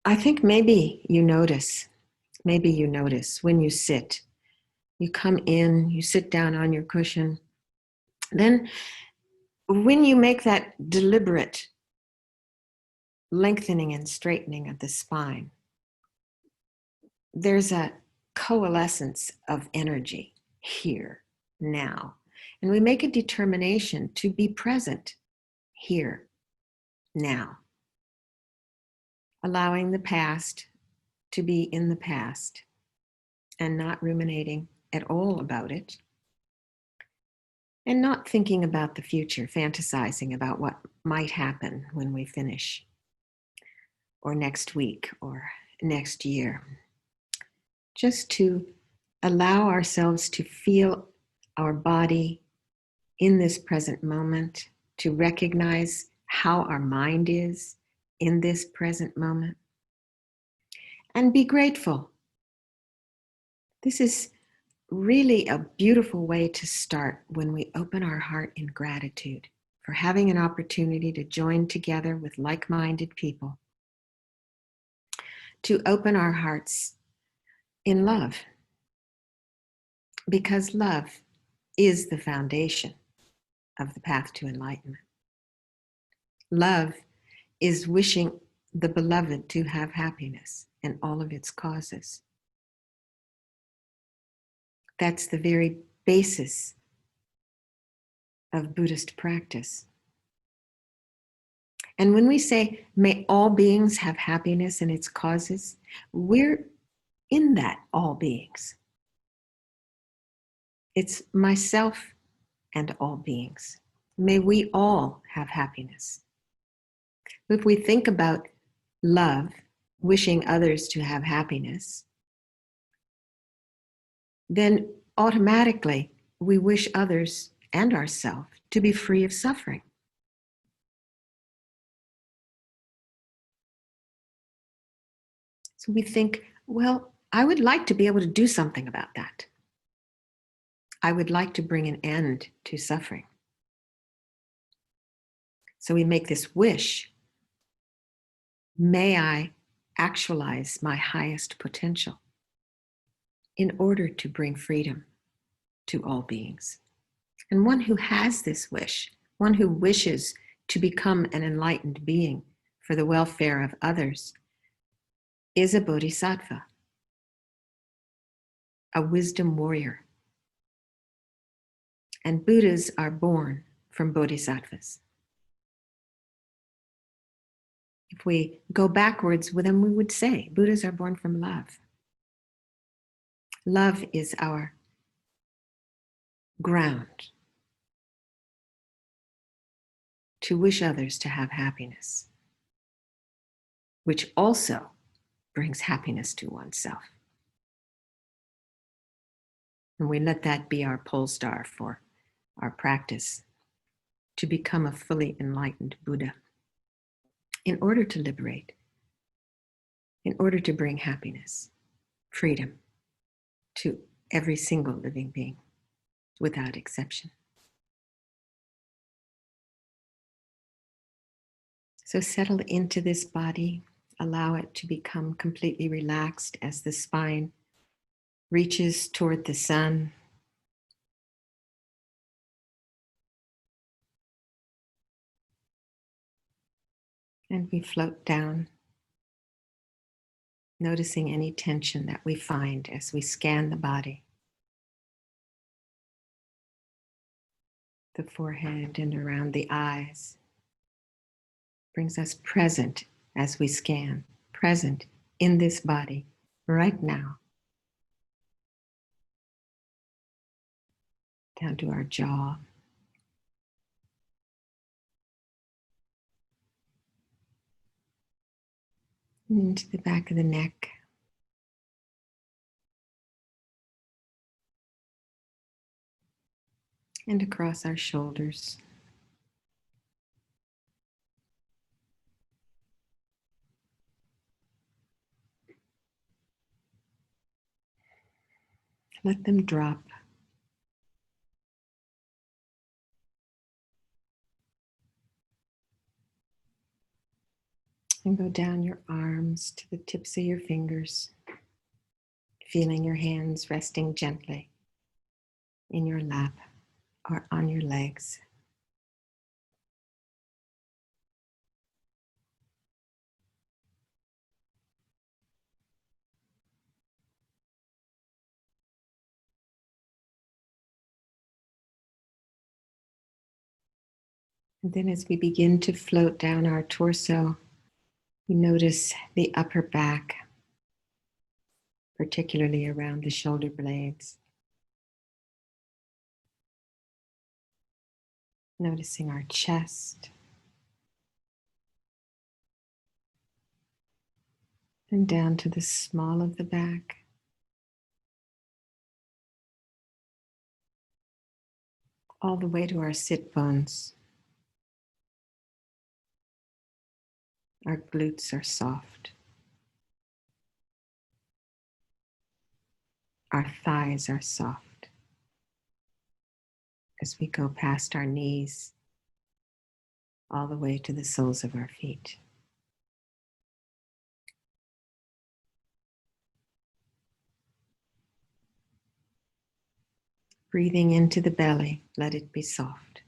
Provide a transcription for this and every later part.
I think maybe you notice when you sit, you come in, you sit down on your cushion. Then when you make that deliberate lengthening and straightening of the spine, there's a coalescence of energy here, now. And we make a determination to be present here, now. Allowing the past to be in the past and not ruminating at all about it. And not thinking about the future, fantasizing about what might happen when we finish, or next week, or next year. Just to allow ourselves to feel our body in this present moment, to recognize how our mind is in this present moment, and be grateful. This is really a beautiful way to start when we open our heart in gratitude for having an opportunity to join together with like-minded people, to open our hearts in love, because love is the foundation of the path to enlightenment. Love is wishing the beloved to have happiness and all of its causes. That's the very basis of Buddhist practice. And when we say, may all beings have happiness and its causes, we're in that all beings. It's myself and all beings. May we all have happiness. If we think about love, wishing others to have happiness, then automatically we wish others and ourselves to be free of suffering. So we think, well, I would like to be able to do something about that. I would like to bring an end to suffering. So we make this wish. May I actualize my highest potential in order to bring freedom to all beings. And one who has this wish, one who wishes to become an enlightened being for the welfare of others, is a bodhisattva, a wisdom warrior. And Buddhas are born from bodhisattvas. If we go backwards with them, we would say Buddhas are born from love. Love is our ground to wish others to have happiness, which also brings happiness to oneself. And we let that be our pole star for our practice to become a fully enlightened Buddha in order to liberate, in order to bring happiness, freedom to every single living being without exception. So settle into this body, allow it to become completely relaxed as the spine reaches toward the sun. And we float down, noticing any tension that we find as we scan the body. The forehead and around the eyes brings us present as we scan, present in this body right now. Down to our jaw. Into the back of the neck. And across our shoulders. Let them drop. And go down your arms to the tips of your fingers, feeling your hands resting gently in your lap or on your legs. And then as we begin to float down our torso, we notice the upper back, particularly around the shoulder blades. Noticing our chest and down to the small of the back. All the way to our sit bones. Our glutes are soft. Our thighs are soft. As we go past our knees, all the way to the soles of our feet. Breathing into the belly, let it be soft.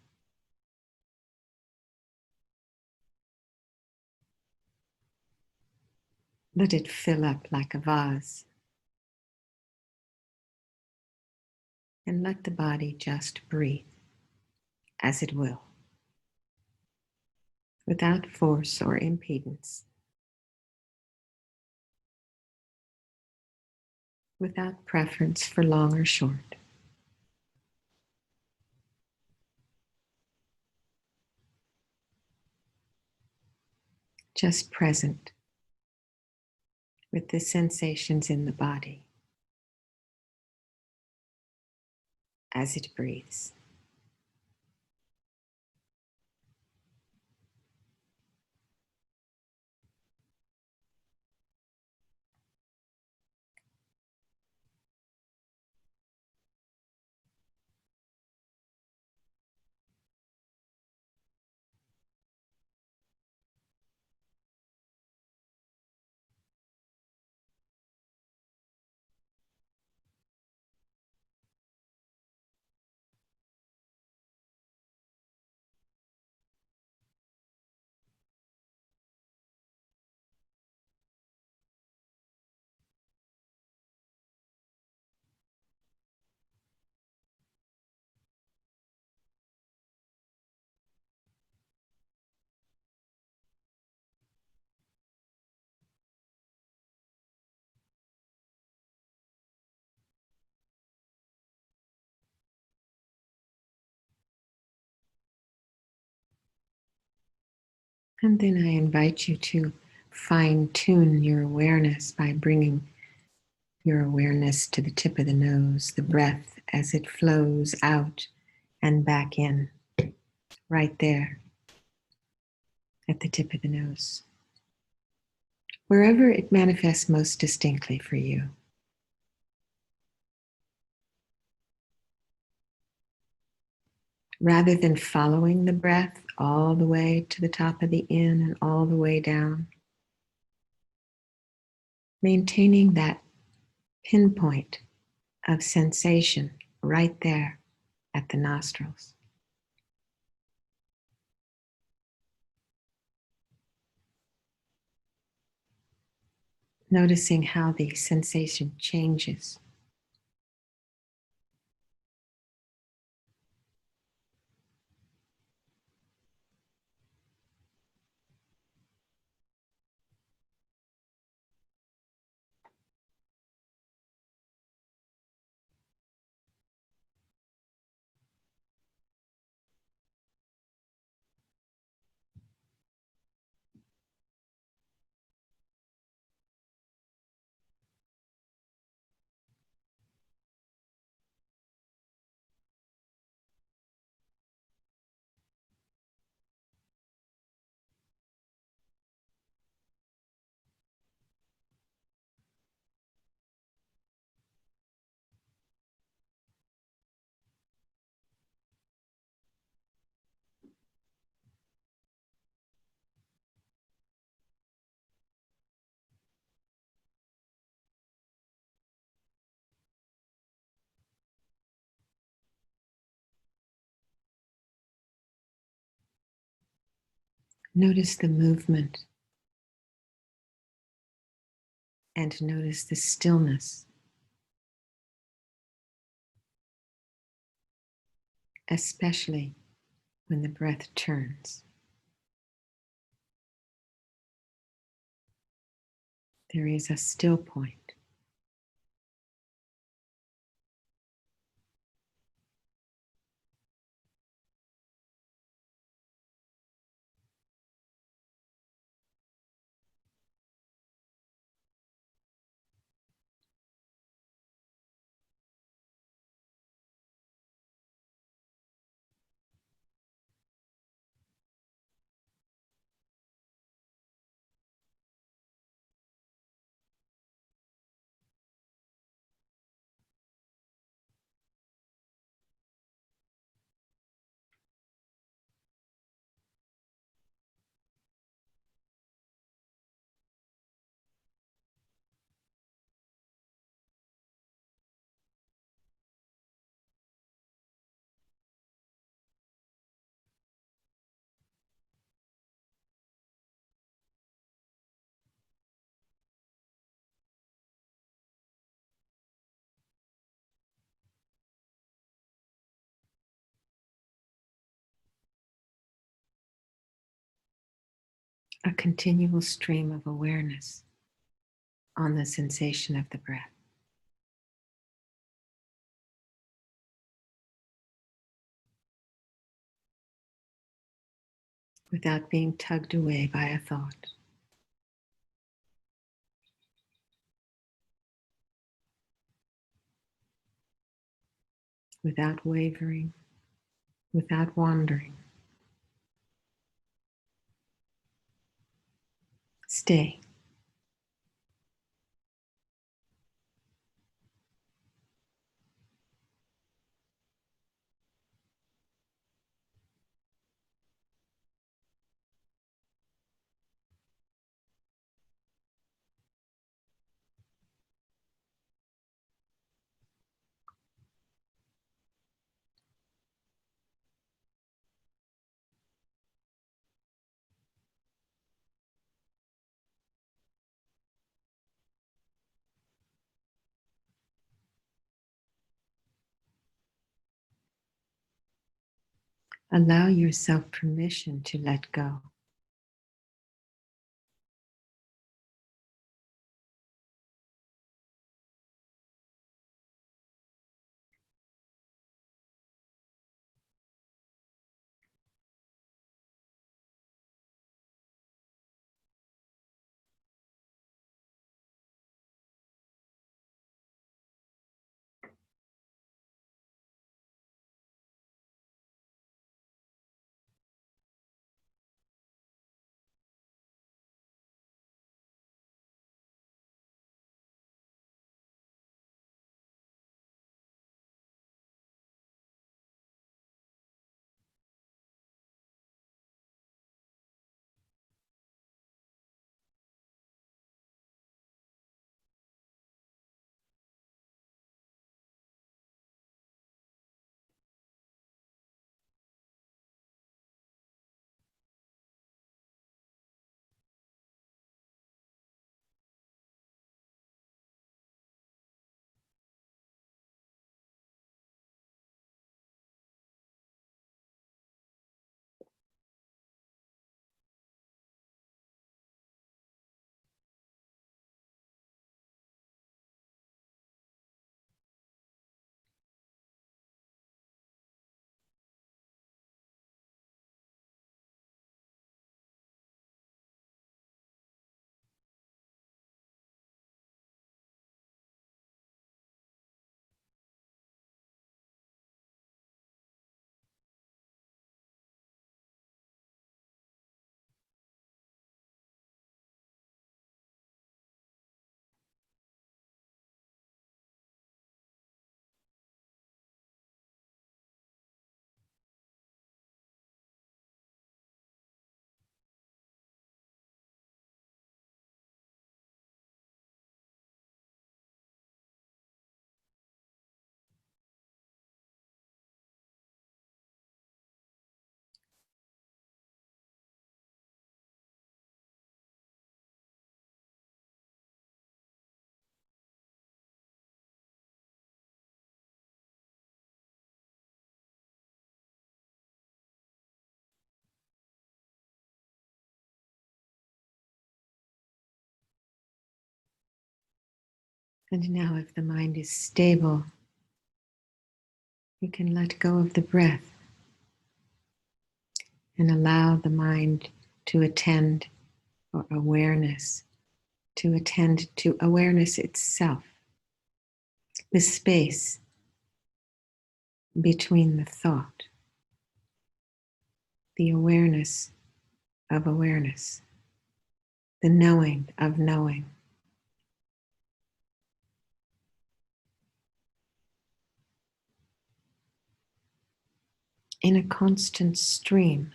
Let it fill up like a vase. And let the body just breathe as it will, without force or impedance, without preference for long or short. Just present with the sensations in the body as it breathes. And then I invite you to fine-tune your awareness by bringing your awareness to the tip of the nose, the breath as it flows out and back in, right there at the tip of the nose, wherever it manifests most distinctly for you. Rather than following the breath all the way to the top of the in and all the way down, maintaining that pinpoint of sensation right there at the nostrils. Noticing how the sensation changes. Notice the movement and notice the stillness, especially when the breath turns. There is a still point. A continual stream of awareness on the sensation of the breath, without being tugged away by a thought. Without wavering, without wandering. Stay. Allow yourself permission to let go. And now, if the mind is stable, you can let go of the breath and allow the mind to attend, or awareness to attend to awareness itself, the space between the thought, the awareness of awareness, the knowing of knowing. In a constant stream,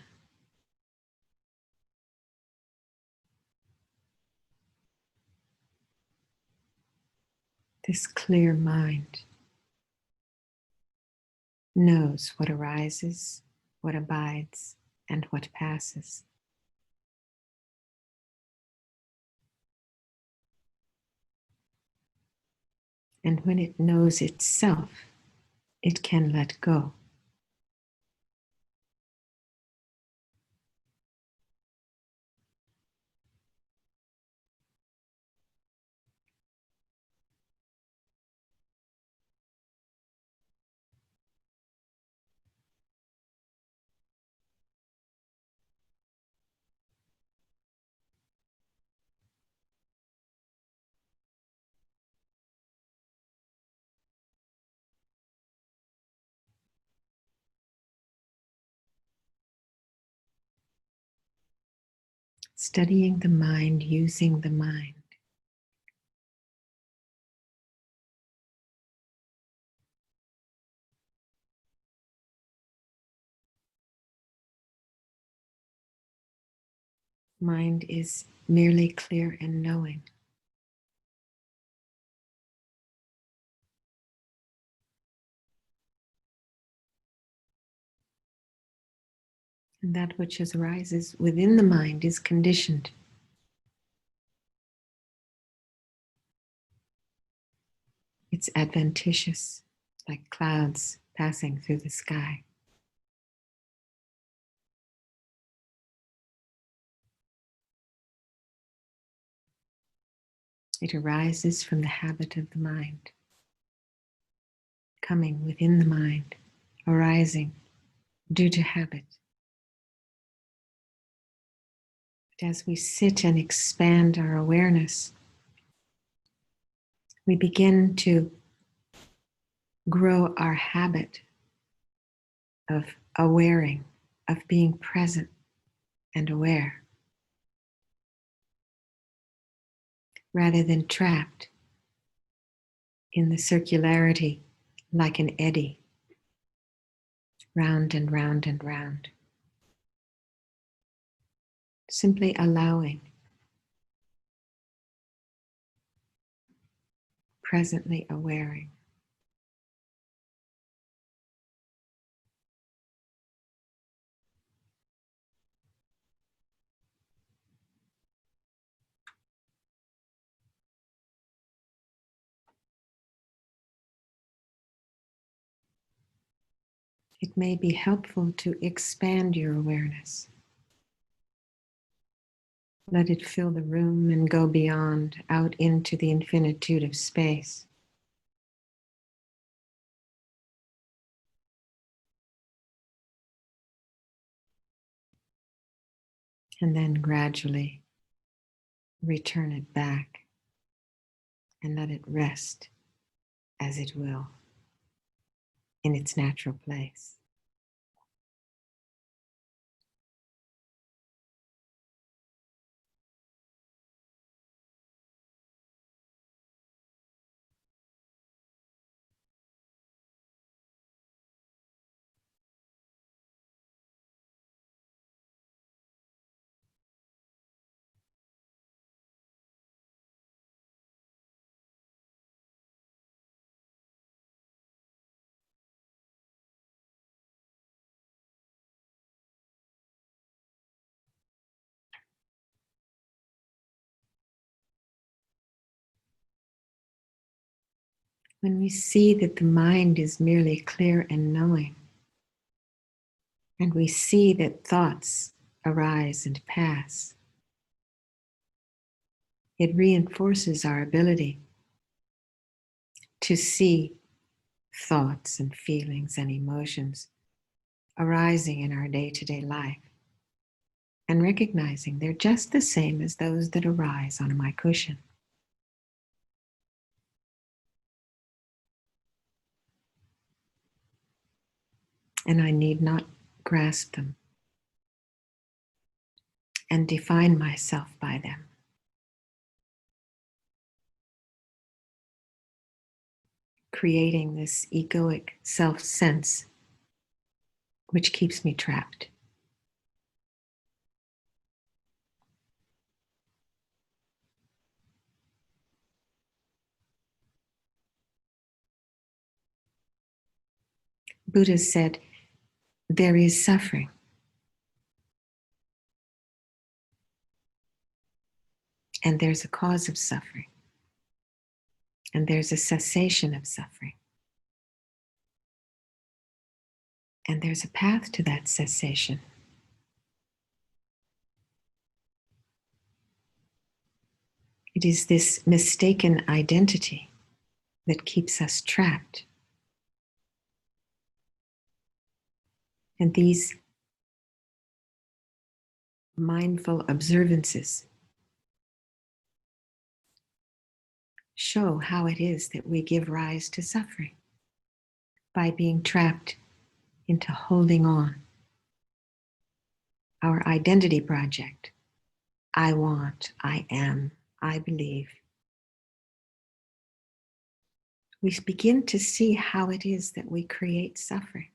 this clear mind knows what arises, what abides, and what passes. And when it knows itself, it can let go. Studying the mind using the mind. Mind is merely clear and knowing. And that which arises within the mind is conditioned. It's adventitious, like clouds passing through the sky. It arises from the habit of the mind, coming within the mind, arising due to habit. But as we sit and expand our awareness, we begin to grow our habit of awareing, of being present and aware, rather than trapped in the circularity like an eddy, round and round and round. Simply allowing, presently awareing. It may be helpful to expand your awareness. Let it fill the room and go beyond, out into the infinitude of space. And then gradually return it back and let it rest as it will in its natural place. When we see that the mind is merely clear and knowing, and we see that thoughts arise and pass, it reinforces our ability to see thoughts and feelings and emotions arising in our day-to-day life and recognizing they're just the same as those that arise on my cushion. And I need not grasp them and define myself by them. Creating this egoic self-sense which keeps me trapped. Buddha said, there is suffering. And there's a cause of suffering. And there's a cessation of suffering. And there's a path to that cessation. It is this mistaken identity that keeps us trapped. And these mindful observances show how it is that we give rise to suffering by being trapped into holding on. Our identity project, I want, I am, I believe. We begin to see how it is that we create suffering.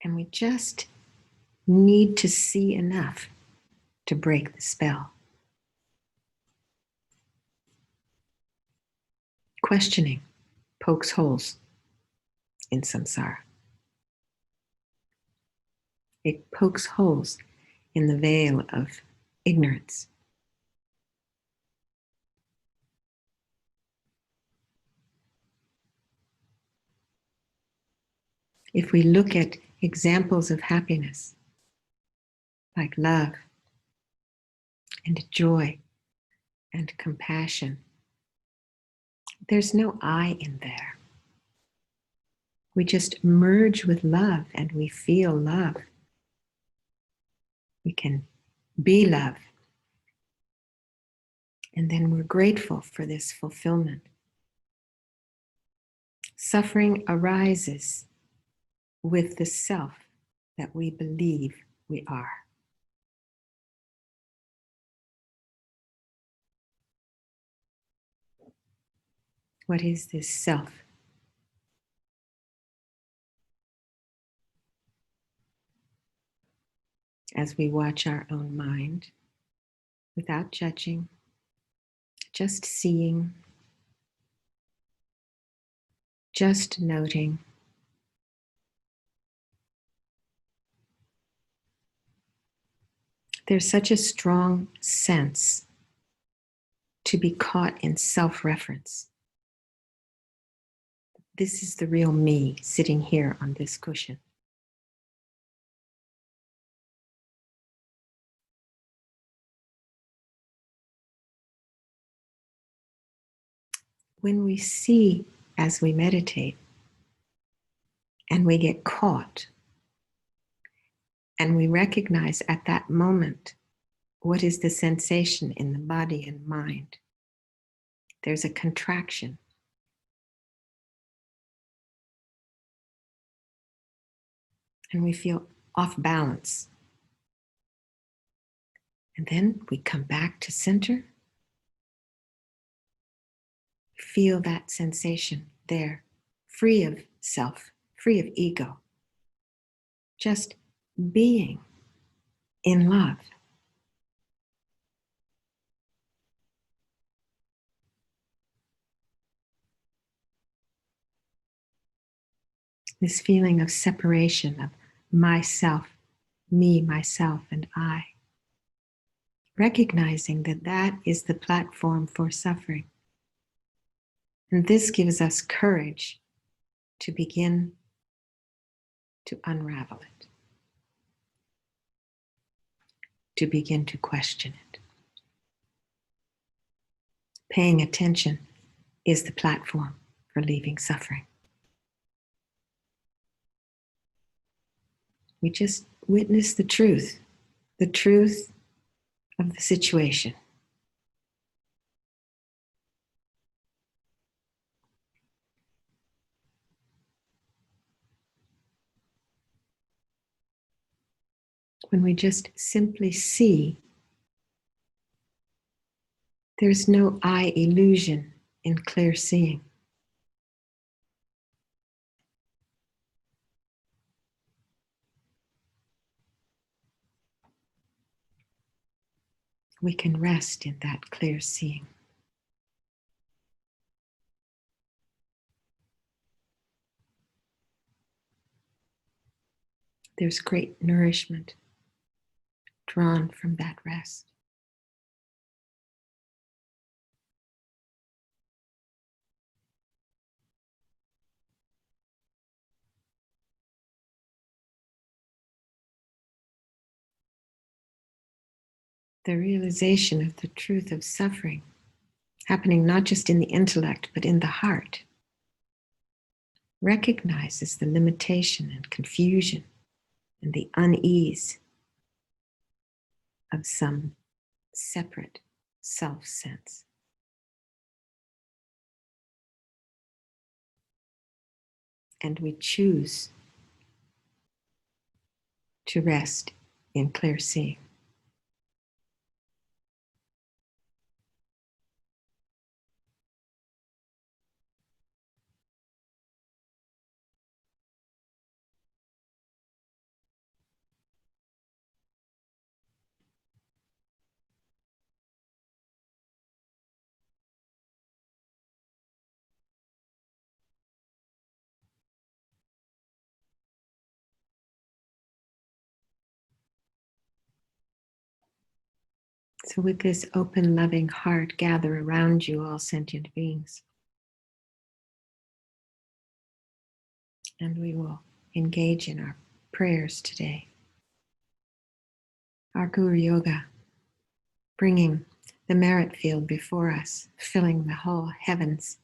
And we just need to see enough to break the spell. Questioning pokes holes in samsara. It pokes holes in the veil of ignorance. If we look at examples of happiness, like love and joy and compassion, there's no I in there. We just merge with love and we feel love. We can be love. And then we're grateful for this fulfillment. Suffering arises with the self that we believe we are. What is this self? As we watch our own mind, without judging, just seeing, just noting, there's such a strong sense to be caught in self-reference. This is the real me sitting here on this cushion. When we see as we meditate and we get caught and we recognize at that moment what is the sensation in the body and mind, there's a contraction. And we feel off balance. And then we come back to center. Feel that sensation there, free of self, free of ego. Just being in love. This feeling of separation of myself, me, myself, and I. Recognizing that that is the platform for suffering. And this gives us courage to begin to unravel it, to begin to question it. Paying attention is the platform for leaving suffering. We just witness the truth of the situation. When we just simply see, there's no eye illusion in clear seeing. We can rest in that clear seeing. There's great nourishment drawn from that rest. The realization of the truth of suffering, happening not just in the intellect, but in the heart, recognizes the limitation and confusion and the unease of some separate self-sense. And we choose to rest in clear seeing. So with this open, loving heart, gather around you, all sentient beings. And we will engage in our prayers today. Our Guru Yoga, bringing the merit field before us, filling the whole heavens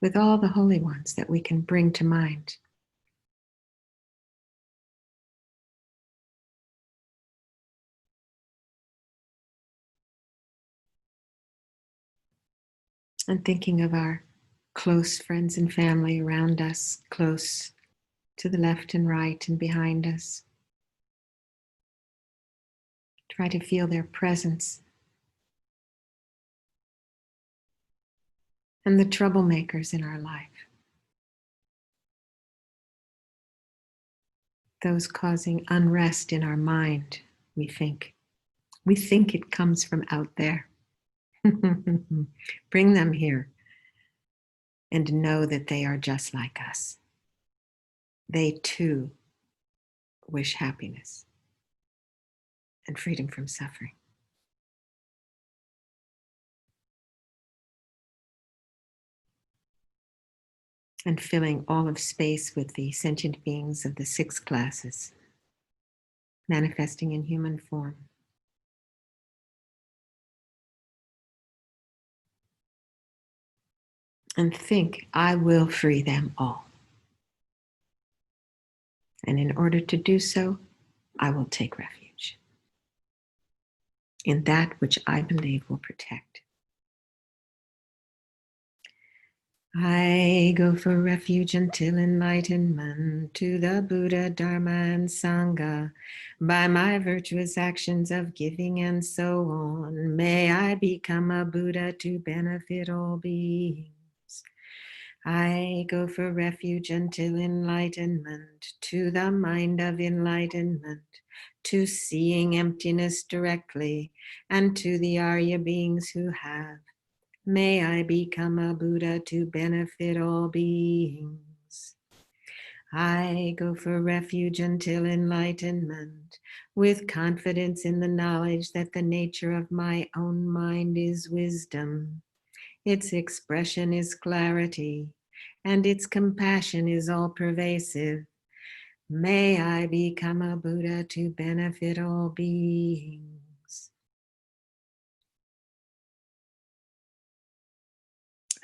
with all the holy ones that we can bring to mind. And thinking of our close friends and family around us, close to the left and right and behind us. Try to feel their presence. And the troublemakers in our life. Those causing unrest in our mind, we think. We think it comes from out there. Bring them here and know that they are just like us. They too wish happiness and freedom from suffering. And filling all of space with the sentient beings of the 6 classes, manifesting in human form. And think, I will free them all. And in order to do so, I will take refuge in that which I believe will protect. I go for refuge until enlightenment to the Buddha, Dharma, and Sangha. By my virtuous actions of giving and so on, may I become a Buddha to benefit all beings. I go for refuge until enlightenment to the mind of enlightenment, to seeing emptiness directly, and to the Arya beings who have. May I become a Buddha to benefit all beings. I go for refuge until enlightenment, with confidence in the knowledge that the nature of my own mind is wisdom. Its expression is clarity, and its compassion is all-pervasive. May I become a Buddha to benefit all beings.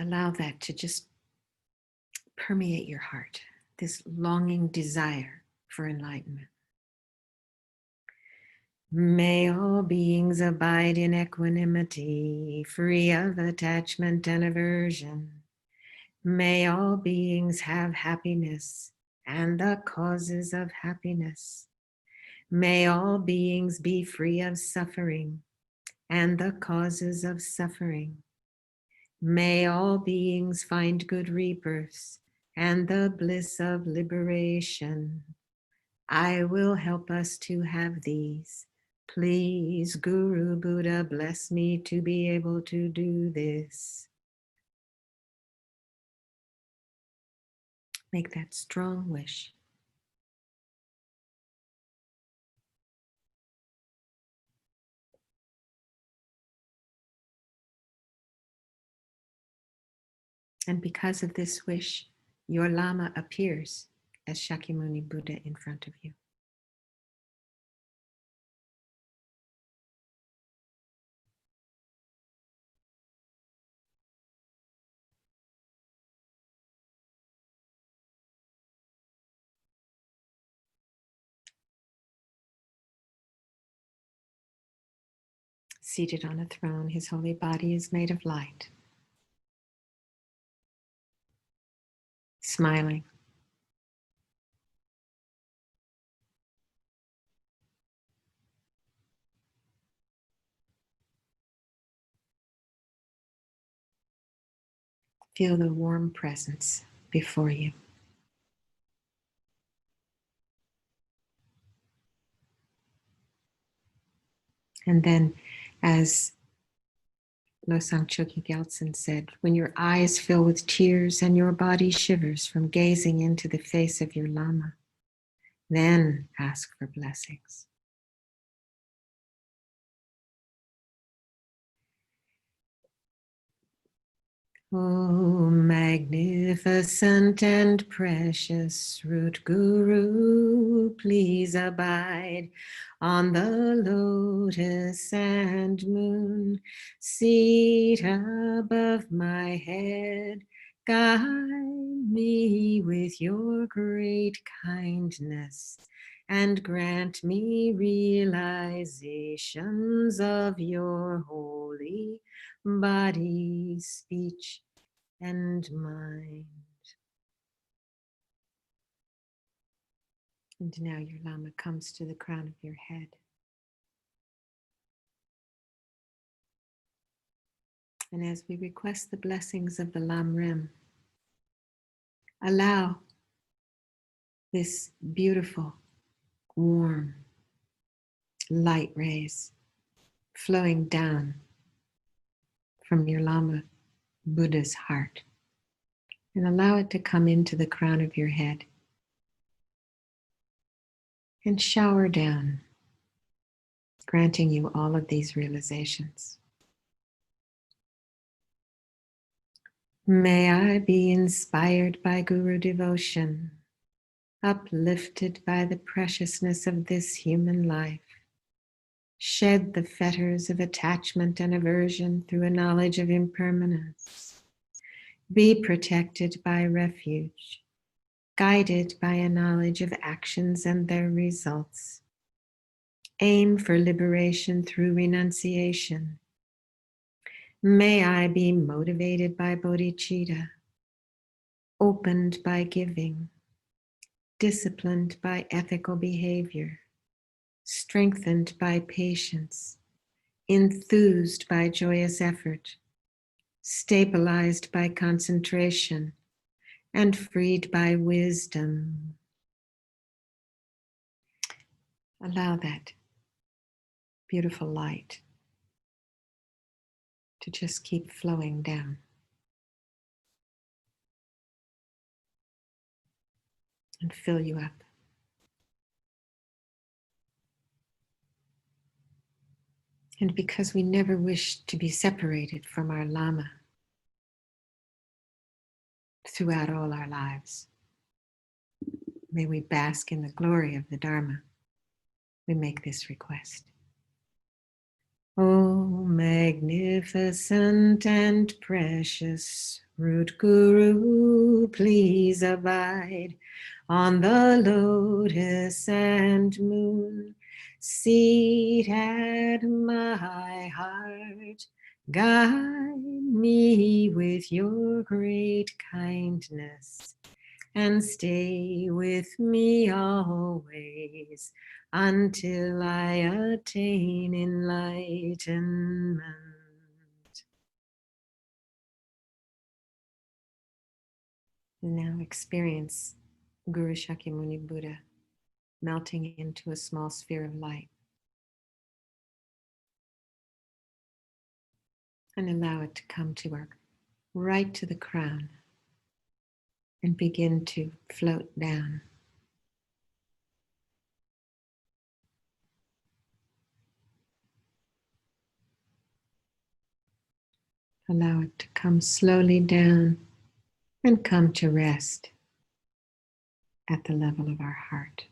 Allow that to just permeate your heart, this longing desire for enlightenment. May all beings abide in equanimity, free of attachment and aversion. May all beings have happiness and the causes of happiness. May all beings be free of suffering and the causes of suffering. May all beings find good rebirths and the bliss of liberation. I will help us to have these. Please, Guru Buddha, bless me to be able to do this. Make that strong wish. And because of this wish, your Lama appears as Shakyamuni Buddha in front of you. Seated on a throne, his holy body is made of light. Smiling. Feel the warm presence before you. And then, as Losang Choki Gyaltsen said, when your eyes fill with tears and your body shivers from gazing into the face of your Lama, then ask for blessings. Oh, magnificent and precious root Guru, please abide on the lotus and moon, seat above my head. Guide me with your great kindness and grant me realizations of your holy body, speech, and mind. And now your Lama comes to the crown of your head. And as we request the blessings of the Lam Rim, allow this beautiful, warm light rays flowing down from your Lama Buddha's heart. And allow it to come into the crown of your head and shower down, granting you all of these realizations. May I be inspired by Guru devotion, uplifted by the preciousness of this human life, shed the fetters of attachment and aversion through a knowledge of impermanence, be protected by refuge, guided by a knowledge of actions and their results, aim for liberation through renunciation. May I be motivated by bodhicitta, opened by giving, disciplined by ethical behavior, strengthened by patience, enthused by joyous effort, stabilized by concentration, and freed by wisdom. Allow that beautiful light to just keep flowing down and fill you up. And because we never wish to be separated from our Lama throughout all our lives, may we bask in the glory of the Dharma. We make this request. Oh, magnificent and precious Root Guru, please abide on the lotus and moon. Seat at my heart, guide me with your great kindness, and stay with me always until I attain enlightenment. And now experience Guru Shakyamuni Buddha melting into a small sphere of light. And allow it to come to work right to the crown and begin to float down. Allow it to come slowly down and come to rest at the level of our heart.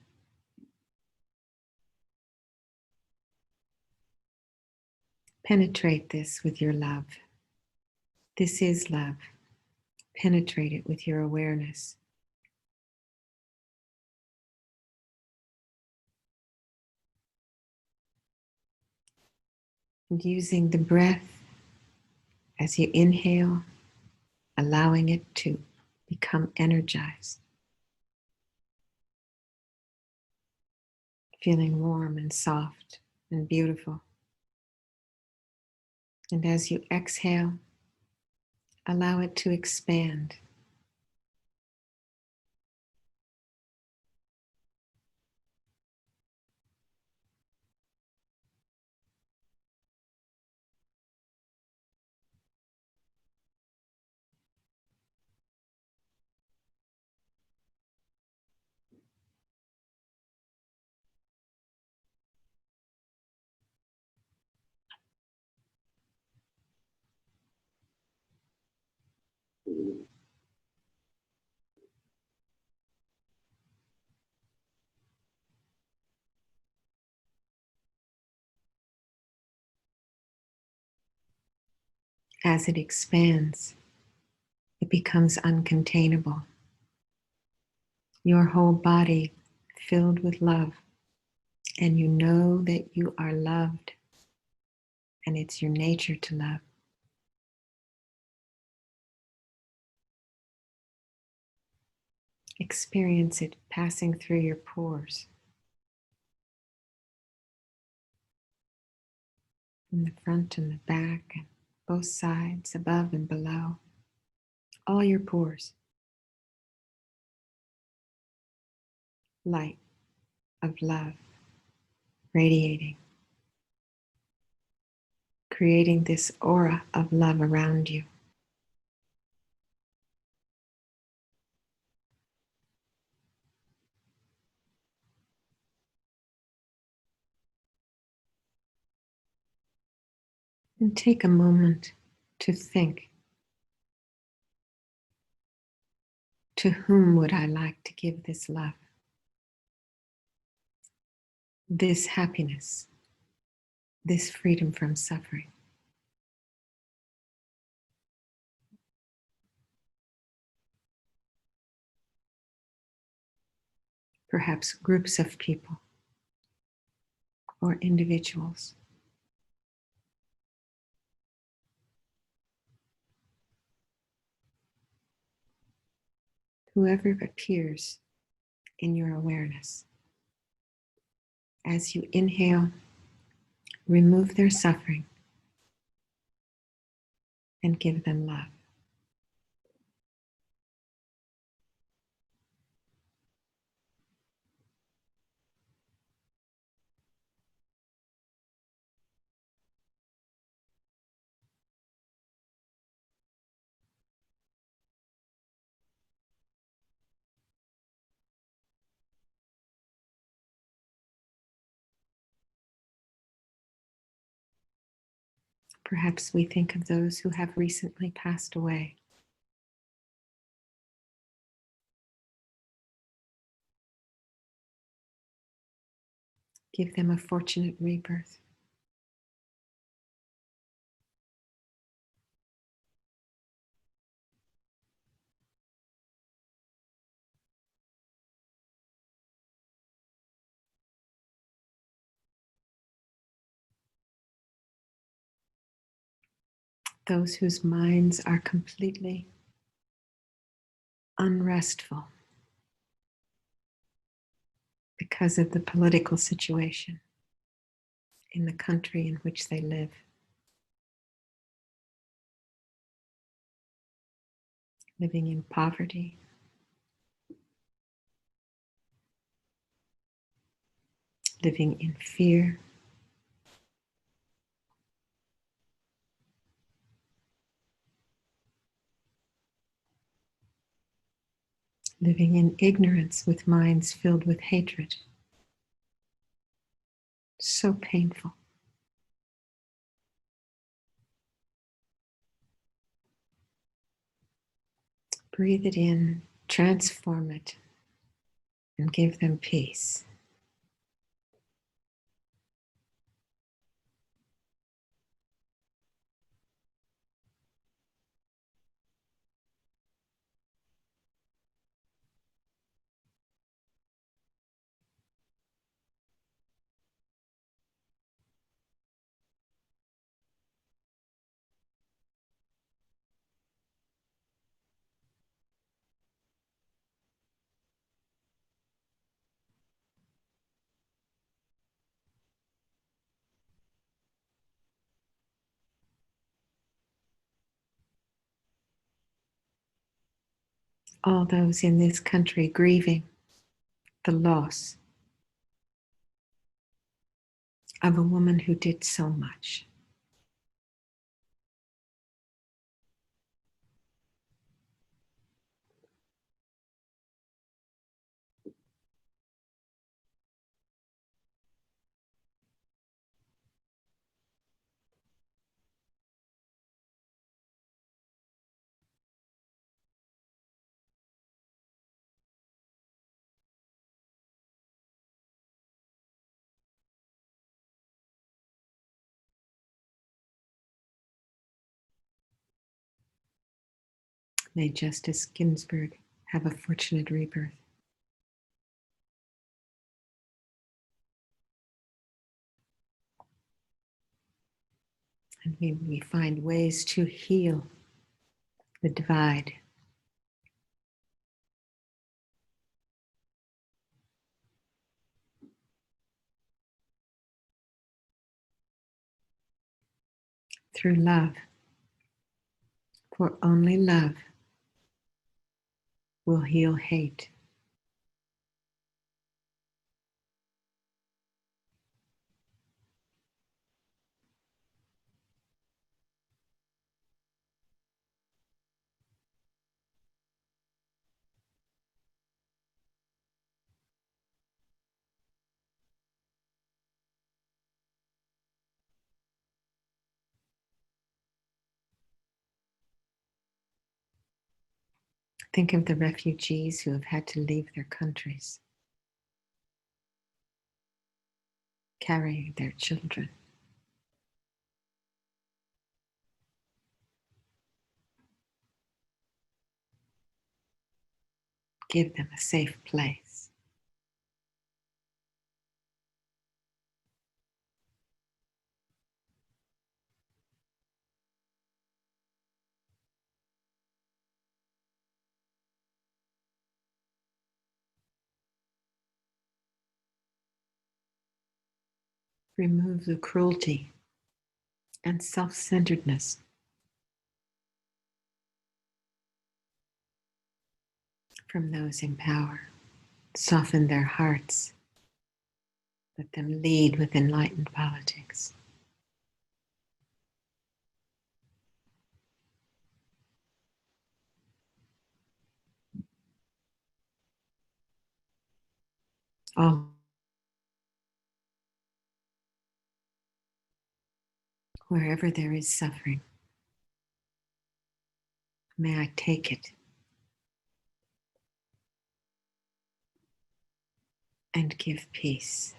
Penetrate this with your love. This is love. Penetrate it with your awareness. And using the breath as you inhale, allowing it to become energized. Feeling warm and soft and beautiful. And as you exhale, allow it to expand. As it expands, it becomes uncontainable. Your whole body filled with love, and you know that you are loved, and it's your nature to love. Experience it passing through your pores, in the front and the back, and both sides, above and below, all your pores. Light of love radiating, creating this aura of love around you. And take a moment to think, to whom would I like to give this love, this happiness, this freedom from suffering? Perhaps groups of people or individuals. Whoever appears in your awareness. As you inhale, remove their suffering and give them love. Perhaps we think of those who have recently passed away. Give them a fortunate rebirth. those whose minds are completely unrestful because of the political situation in the country in which they live. Living in poverty, living in fear, living in ignorance with minds filled with hatred. So painful. Breathe it in, transform it, and give them peace. All those in this country grieving the loss of a woman who did so much. May Justice Ginsburg have a fortunate rebirth. And we find ways to heal the divide. Through love, for only love will heal hate. Think of the refugees who have had to leave their countries, carrying their children. Give them a safe place. Remove the cruelty and self-centeredness from those in power. Soften their hearts. Let them lead with enlightened politics. All wherever there is suffering, may I take it and give peace,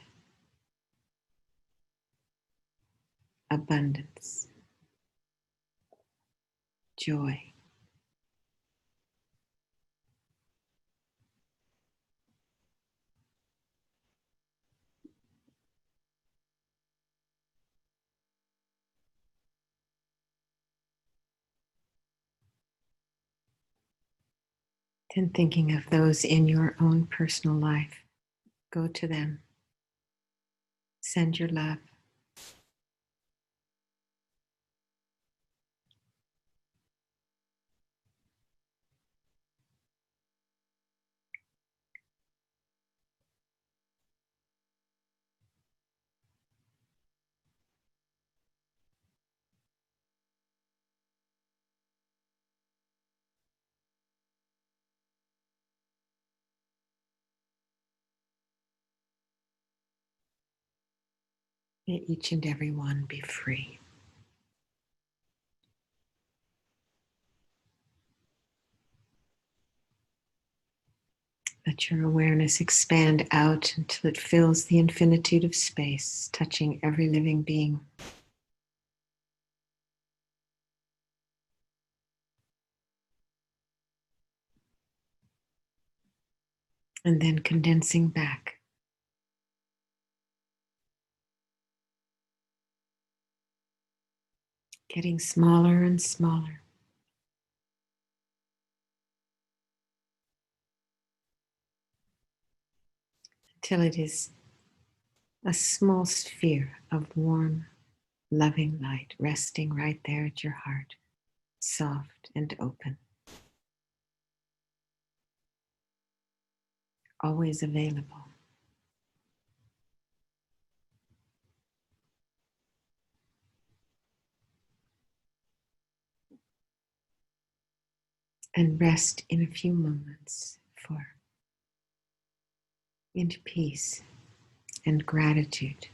abundance, joy. And thinking of those in your own personal life, go to them. Send your love. May each and every one be free. Let your awareness expand out until it fills the infinitude of space, touching every living being. And then condensing back. Getting smaller and smaller. Until it is a small sphere of warm, loving light resting right there at your heart, soft and open. Always available. And rest in a few moments into peace and gratitude.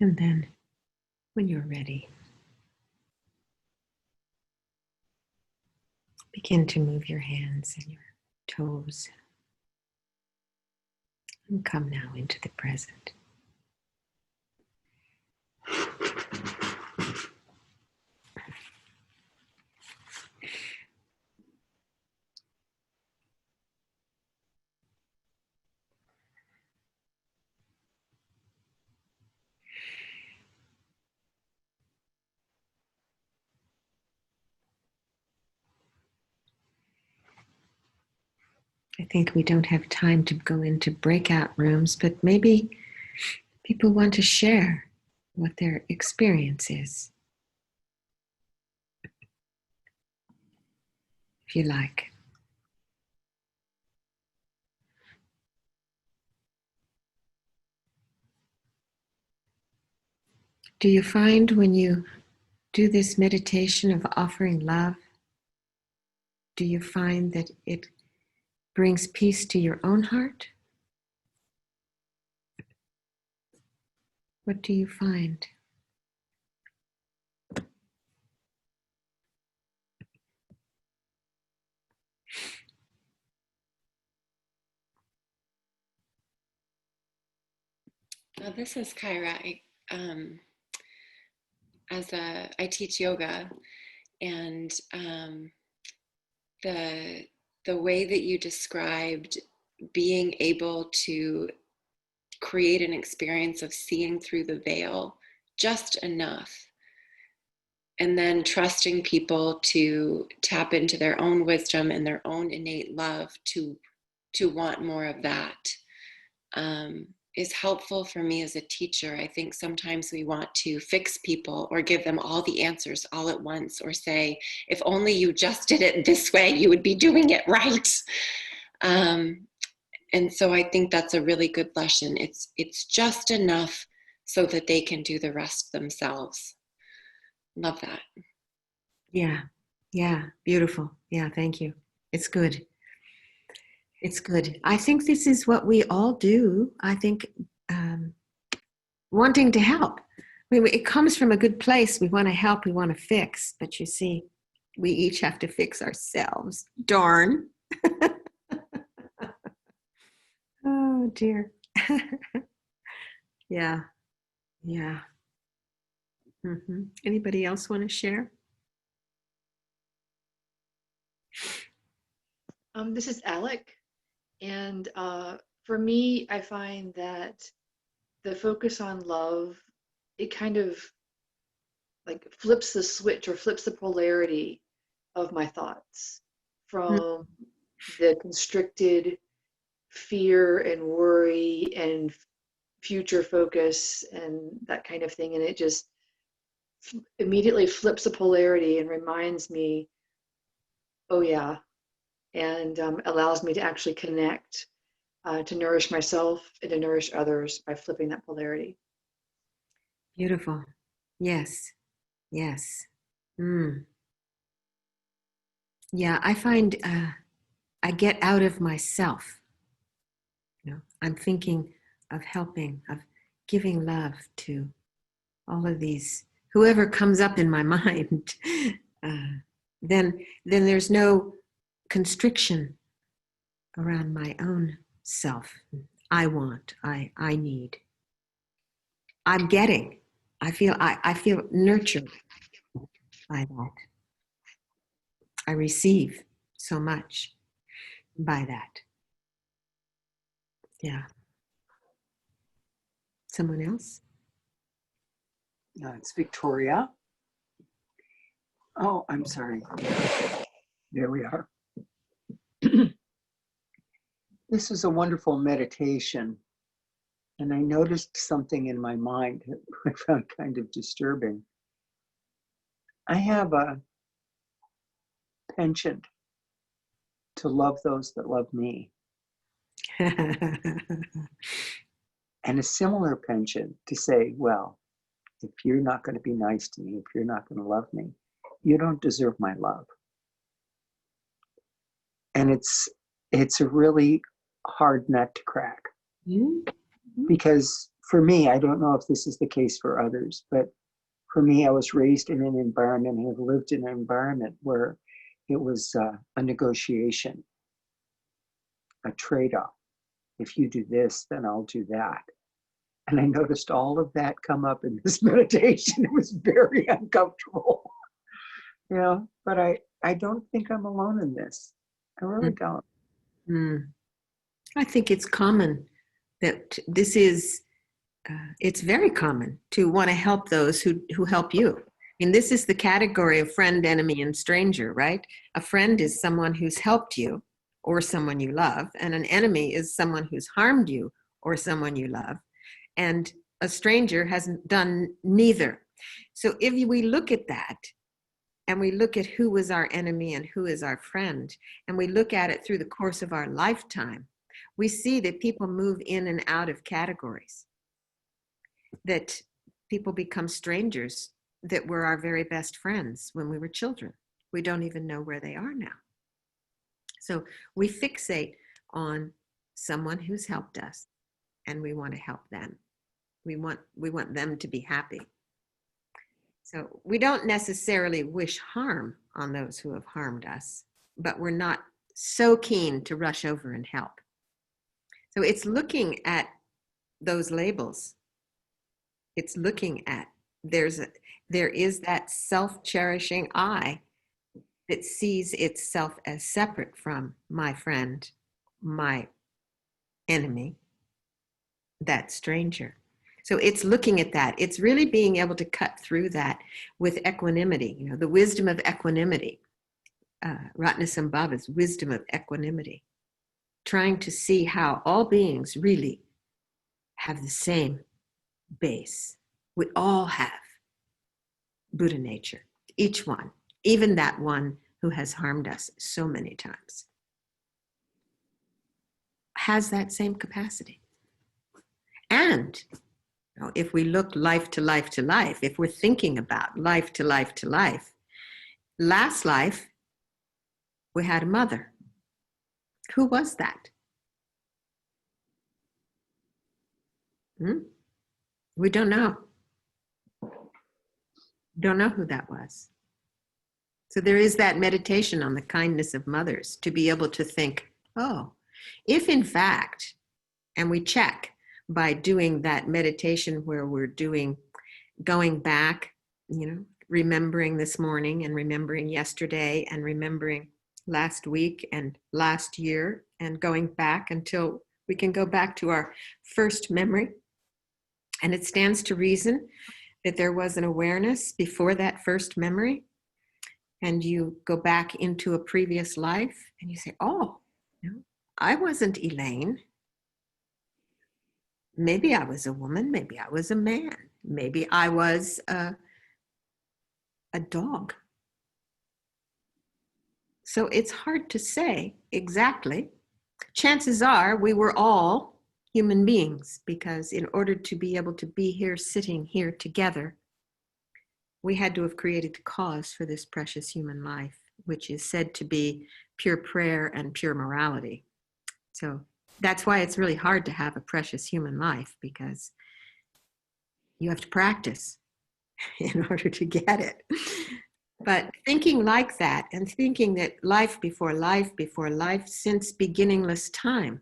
And then, when you're ready, begin to move your hands and your toes. And come now into the present. I think we don't have time to go into breakout rooms, but maybe people want to share what their experience is, if you like. Do you find when you do this meditation of offering love, do you find that it brings peace to your own heart? What do you find? This is Kyra. I teach yoga, and the way that you described being able to create an experience of seeing through the veil just enough, and then trusting people to tap into their own wisdom and their own innate love to want more of that. Is helpful for me as a teacher. I think sometimes we want to fix people or give them all the answers all at once, or say, if only you just did it this way, you would be doing it right. And so I think that's a really good lesson. It's just enough so that they can do the rest themselves. Love that. Yeah. Yeah, beautiful. Yeah, thank you. It's good. It's good. I think this is what we all do. I think um, wanting to help. It comes from a good place. We want to help, we want to fix. But you see, we each have to fix ourselves. Darn. Oh, dear. Yeah, yeah. Anybody else want to share? This is Alec, and for me, I find that the focus on love, it kind of like flips the switch or flips the polarity of my thoughts from the constricted fear and worry and future focus and that kind of thing, and it just immediately flips the polarity and reminds me, oh yeah, and allows me to actually connect, to nourish myself and to nourish others by flipping that polarity. Beautiful. Yes, yes. Mm. Yeah, I find I get out of myself. I'm thinking of helping, of giving love to all of these, whoever comes up in my mind. uh, then there's no constriction around my own self. I want, I need. I'm getting. I feel nurtured by that. I receive so much by that. Yeah. Someone else? It's Victoria. Oh, I'm sorry. There we are. This is a wonderful meditation, and I noticed something in my mind that I found kind of disturbing. I have a penchant to love those that love me, and a similar penchant to say, well, if you're not going to be nice to me, if you're not going to love me, you don't deserve my love. And it's a really hard nut to crack. Mm-hmm. Because for me, I don't know if this is the case for others, but for me, I was raised in an environment and have lived in an environment where it was a negotiation, a trade-off. If you do this, then I'll do that. And I noticed all of that come up in this meditation. It was very uncomfortable. But I don't think I'm alone in this. I really don't. Mm. I think it's common that this is, it's very common to want to help those who help you. I mean, this is the category of friend, enemy, and stranger, right? A friend is someone who's helped you or someone you love, and an enemy is someone who's harmed you or someone you love. And a stranger hasn't done neither. So if we look at that, and we look at who was our enemy and who is our friend, and we look at it through the course of our lifetime, we see that people move in and out of categories, that people become strangers that were our very best friends when we were children. We don't even know where they are now. So we fixate on someone who's helped us, and we want to help them. We want them to be happy. So we don't necessarily wish harm on those who have harmed us, but we're not so keen to rush over and help. So it's looking at those labels. It's looking at, there is that self-cherishing I that sees itself as separate from my friend, my enemy, that stranger. So it's looking at that. It's really being able to cut through that with equanimity, the wisdom of equanimity. Ratnasam Baba's wisdom of equanimity. Trying to see how all beings really have the same base. We all have Buddha nature, each one, even that one who has harmed us so many times, has that same capacity. And if we look life to life to life, if we're thinking about life to life to life, Last life, we had a mother. Who was that? We don't know. Don't know who that was. So there is that meditation on the kindness of mothers to be able to think, oh, if in fact, and we check by doing that meditation where we're going back, remembering this morning and remembering yesterday and remembering last week and last year and going back until we can go back to our first memory. And it stands to reason that there was an awareness before that first memory. And you go back into a previous life and you say, oh, I wasn't Elaine. Maybe I was a woman. Maybe I was a man. Maybe I was a dog. So it's hard to say exactly. Chances are we were all human beings, because in order to be able to be here, sitting here together, we had to have created the cause for this precious human life, which is said to be pure prayer and pure morality. So that's why it's really hard to have a precious human life, because you have to practice in order to get it. But thinking like that and thinking that life before life before life, since beginningless time,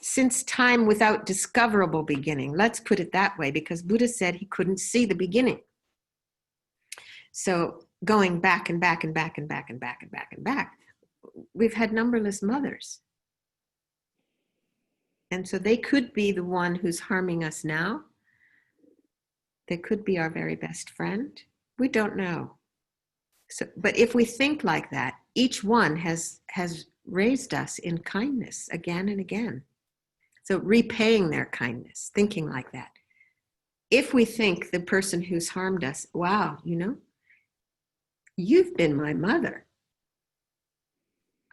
since time without discoverable beginning, let's put it that way, because Buddha said he couldn't see the beginning. So going back and back and back and back and back and back and back, we've had numberless mothers. And so they could be the one who's harming us now. They could be our very best friend. We don't know. So, but if we think like that, each one has raised us in kindness again and again. So repaying their kindness, thinking like that. If we think the person who's harmed us, wow, you've been my mother.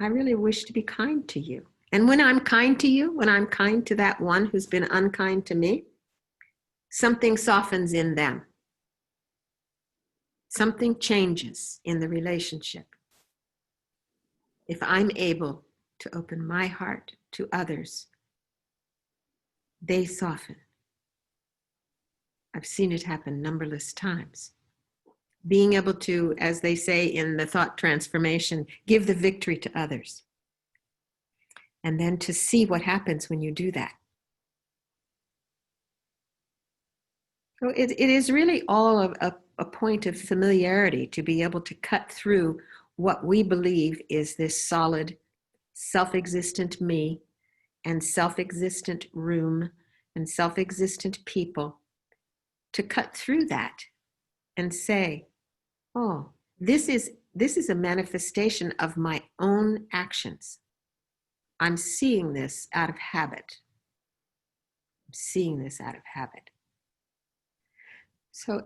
I really wish to be kind to you. And when I'm kind to you, when I'm kind to that one who's been unkind to me, something softens in them. Something changes in the relationship. If I'm able to open my heart to others, they soften. I've seen it happen numberless times. Being able to, as they say in the thought transformation, give the victory to others. And then to see what happens when you do that. So it is really all of a point of familiarity to be able to cut through what we believe is this solid, self-existent me and self-existent room and self-existent people, to cut through that and say, oh, this is a manifestation of my own actions. I'm seeing this out of habit. I'm seeing this out of habit. So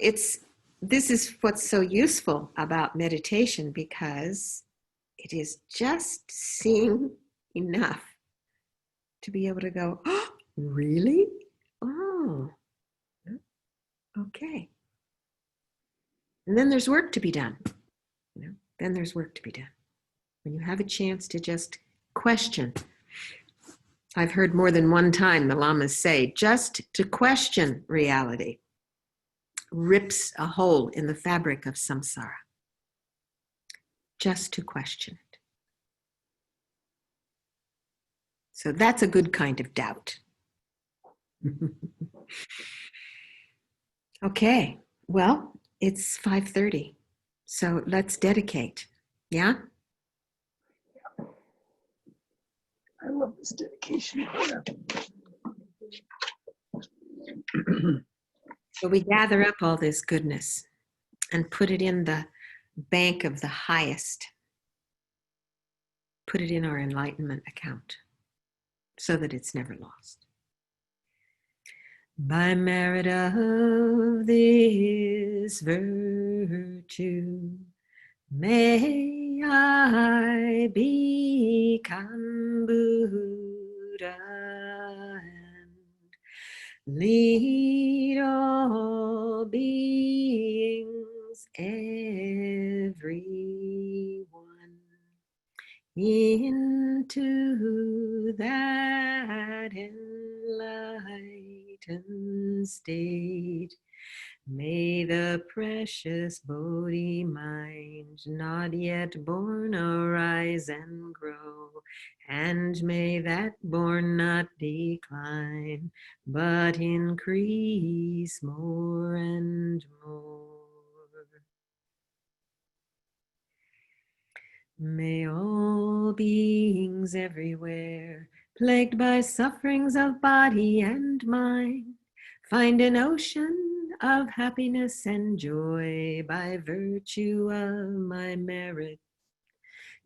this is what's so useful about meditation, because it is just seeing enough to be able to go, oh, really? Oh, okay. And then there's work to be done. Then there's work to be done. When you have a chance to just question. I've heard more than one time the lamas say, just to question reality rips a hole in the fabric of samsara. Just to question it. So that's a good kind of doubt. Okay, well, it's 5:30, so let's dedicate. Yeah? I love this dedication. So we gather up all this goodness and put it in the bank of the highest. Put it in our enlightenment account so that it's never lost. By merit of this virtue, may I become Buddha and lead all beings everywhere into that enlightened state. May the precious Bodhi mind not yet born arise and grow, and may that born not decline, but increase more and more. May all beings everywhere, plagued by sufferings of body and mind, find an ocean of happiness and joy by virtue of my merit.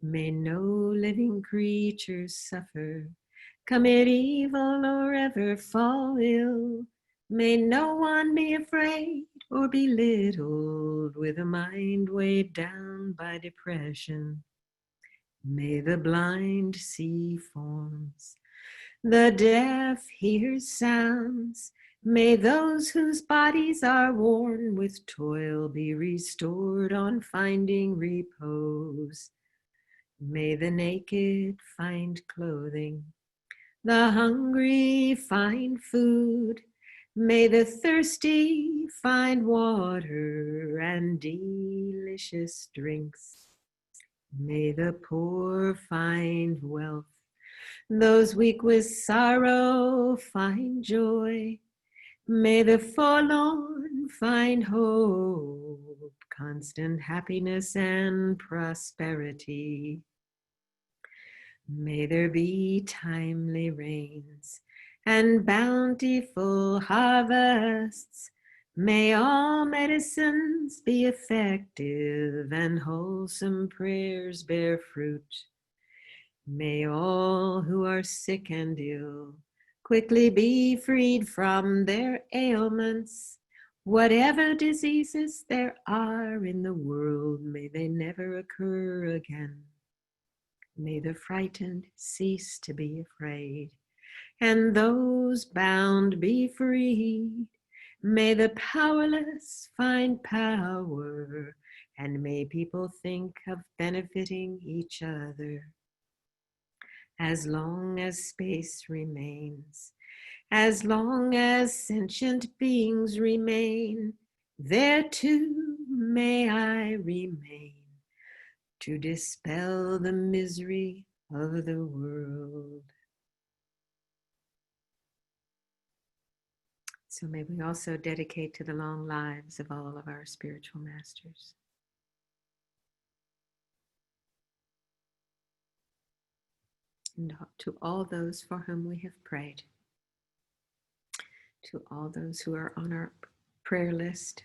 May no living creature suffer, commit evil, or ever fall ill. May no one be afraid or belittled with a mind weighed down by depression. May the blind see forms, the deaf hear sounds. May those whose bodies are worn with toil be restored on finding repose. May the naked find clothing, the hungry find food. May the thirsty find water and delicious drinks. May the poor find wealth, those weak with sorrow find joy. May the forlorn find hope, constant happiness and prosperity. May there be timely rains and bountiful harvests. May all medicines be effective and wholesome prayers bear fruit. May all who are sick and ill quickly be freed from their ailments. Whatever diseases there are in the world, may they never occur again. May the frightened cease to be afraid, and those bound be freed. May the powerless find power, and may people think of benefiting each other. As long as space remains, as long as sentient beings remain, there too may I remain, to dispel the misery of the world. So may we also dedicate to the long lives of all of our spiritual masters. And to all those for whom we have prayed, to all those who are on our prayer list,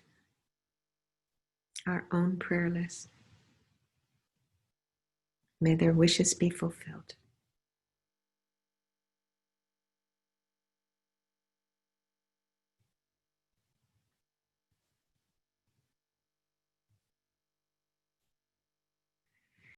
our own prayer list. May their wishes be fulfilled.